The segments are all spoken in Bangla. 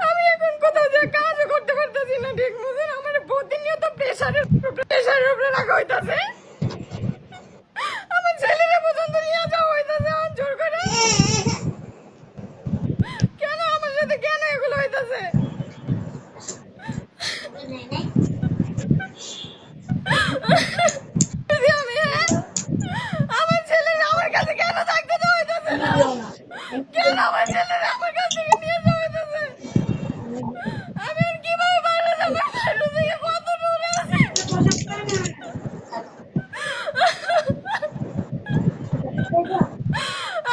আমি এখন কোথাও যে কাজও করতে পারতেছি না ঠিক মতন। আমার প্রতিনিয়ত প্রেশারের উপরে রাখা হইতাছে। আমার ছেলেরা পর্যন্ত নিয়ে যাওয়া হইতাছে আমার জোর করে। কেন আমার সাথে কেন এগুলো হইতাছে? আমার ছেলেরা আমার কাছে কেন থাকতে দেওয়া হইতাছে না? কেন আমার ছেলেরা আমার কাছ থেকে নিয়ে যাওয়া হইতাছে? আমি আর কিভাবে বাইরে যাবো? বাইরে থেকে কত দূরে আছি?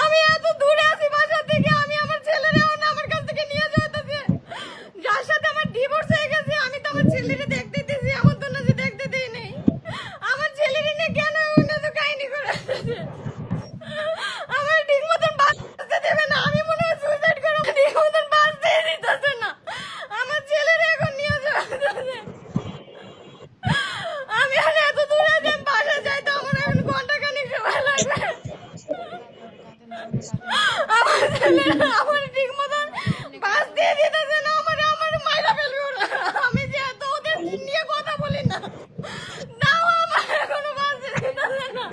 আমি এত দূরে আছি বাসা থেকে, আমি আমার ছেলেরাও না আমার কাছ থেকে নিয়ে যাইতেছে। যার সাথে আমার ডিভোর্স হয়ে গেছে আমি তো আমার ছেলেরে দেখতে দিয়েছি, এমন তো না যে দেখতে দেই নাই। আমার ছেলেরে নিয়ে কেন এমন এত কাহিনী করে আসতেছে? আমার ঠিক মতন বাঁচতে দেবে না। আমি মনে হয় সুইসাইড করে ঠিক মতন বাঁচতে দিতেছে না। আমার ছেলেরে এখন নিয়ে যাইতেছে। আমি আর এত দূরে যে বাসা যাই তো আমার এখন ঘন্টাখানিক সময় লাগবে। আমার ছেলেরা আমার ঠিক মতন বাস দিয়ে দিতেছে না। আমার মাইরা ফেলবে ওরা। আমি যে এত ওদের নিয়ে কথা বলি না, তাও আমার এখনো বাস দিতেছে না।